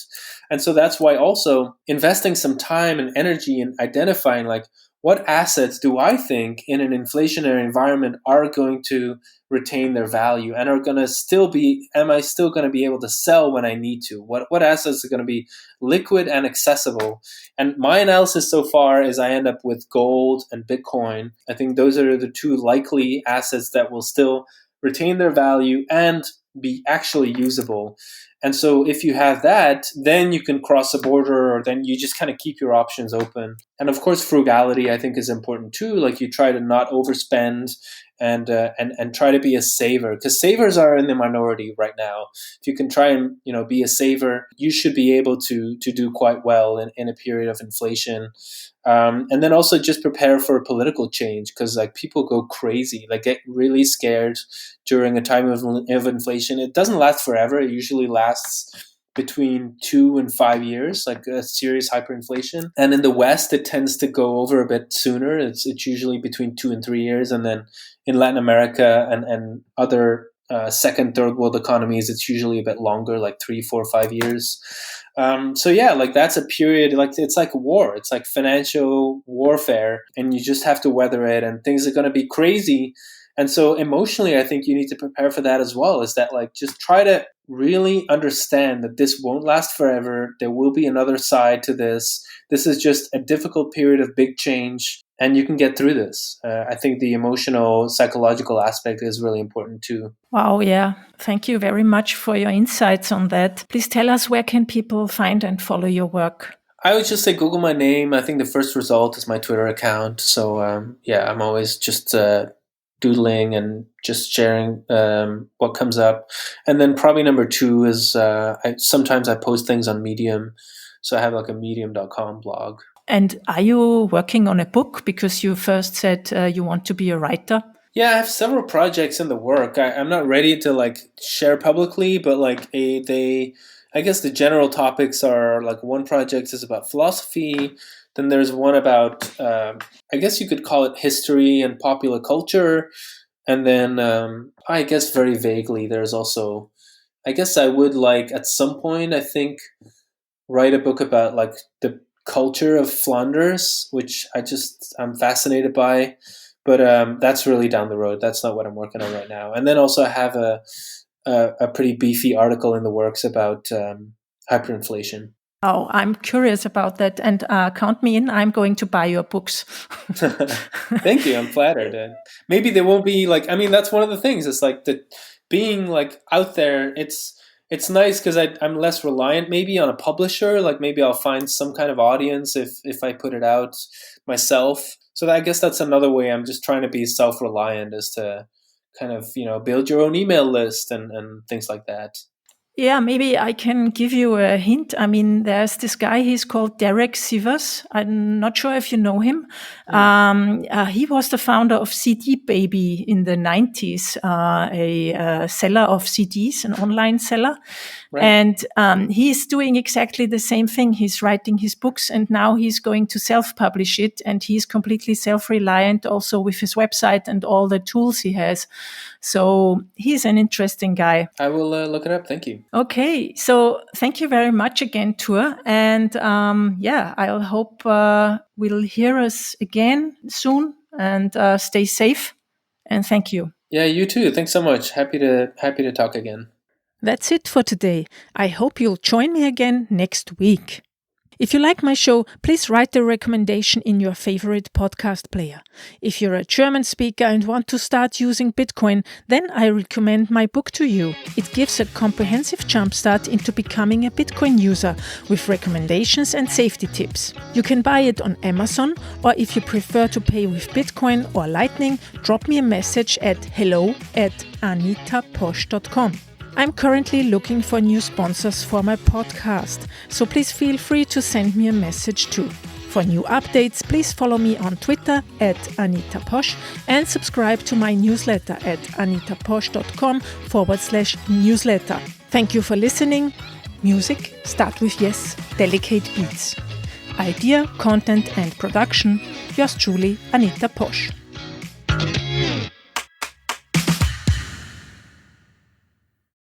And so that's why also investing some time and energy in identifying like what assets do I think in an inflationary environment are going to retain their value and are going to still be, am I still going to be able to sell when I need to? What assets are going to be liquid and accessible? And my analysis so far is I end up with gold and Bitcoin. I think those are the two likely assets that will still retain their value and be actually usable. And so if you have that, then you can cross the border, or then you just kind of keep your options open. And of course, frugality, I think, is important too. Like you try to not overspend and try to be a saver, because savers are in the minority right now. If you can try and be a saver, you should be able to do quite well in a period of inflation. And then also just prepare for a political change, because like people go crazy, like get really scared during a time of inflation. It doesn't last forever. It usually lasts between 2 and 5 years, like a serious hyperinflation. And in the West, it tends to go over a bit sooner. It's usually between 2 and 3 years. And then in Latin America and other second, third world economies, it's usually a bit longer, like 3, 4, 5 years. So yeah, like that's a period, like it's like a war. It's like financial warfare, and you just have to weather it, and things are going to be crazy. And so emotionally, I think you need to prepare for that as well, is that like just try to really understand that this won't last forever. There will be another side to this. This is just a difficult period of big change, and you can get through this. I think the emotional, psychological aspect is really important too. Wow, yeah. Thank you very much for your insights on that. Please tell us, where can people find and follow your work? I would just say Google my name. I think the first result is my Twitter account. So I'm always just doodling and just sharing what comes up. And then probably number 2 is sometimes I post things on Medium. So I have like a medium.com blog. And are you working on a book? Because you first said you want to be a writer. Yeah, I have several projects in the work. I'm not ready to like share publicly, but like I guess the general topics are like, one project is about philosophy. Then there's one about, I guess you could call it history and popular culture. And then I guess very vaguely, there's also, I guess I would like at some point, I think, write a book about like the culture of Flanders, which I'm fascinated by. But that's really down the road. That's not what I'm working on right now. And then also I have a pretty beefy article in the works about hyperinflation. Oh, I'm curious about that, and count me in. I'm going to buy your books. Thank you. I'm flattered. And maybe they won't be like, I mean, that's one of the things. It's like being like out there. It's nice because I'm less reliant maybe on a publisher. Like maybe I'll find some kind of audience if I put it out myself. So I guess that's another way. I'm just trying to be self-reliant, is to kind of, build your own email list and things like that. Yeah, maybe I can give you a hint. I mean, there's this guy, he's called Derek Sivers. I'm not sure if you know him. He was the founder of CD Baby in the 90s, a seller of CDs, an online seller. Right. And he's doing exactly the same thing. He's writing his books, and now he's going to self-publish it. And he's completely self-reliant also with his website and all the tools he has. So he's an interesting guy. I will look it up. Thank you. Okay. So thank you very much again, Tuur. And I hope we'll hear us again soon, and stay safe. And thank you. Yeah, you too. Thanks so much. Happy to talk again. That's it for today. I hope you'll join me again next week. If you like my show, please write a recommendation in your favorite podcast player. If you're a German speaker and want to start using Bitcoin, then I recommend my book to you. It gives a comprehensive jumpstart into becoming a Bitcoin user with recommendations and safety tips. You can buy it on Amazon, or if you prefer to pay with Bitcoin or Lightning, drop me a message at hello@anitaposch.com. I'm currently looking for new sponsors for my podcast, so please feel free to send me a message too. For new updates, please follow me on Twitter @AnitaPosch and subscribe to my newsletter at anitaposch.com/newsletter. Thank you for listening. Music, start with yes, delicate beats. Idea, content and production, yours truly, Anita Posch.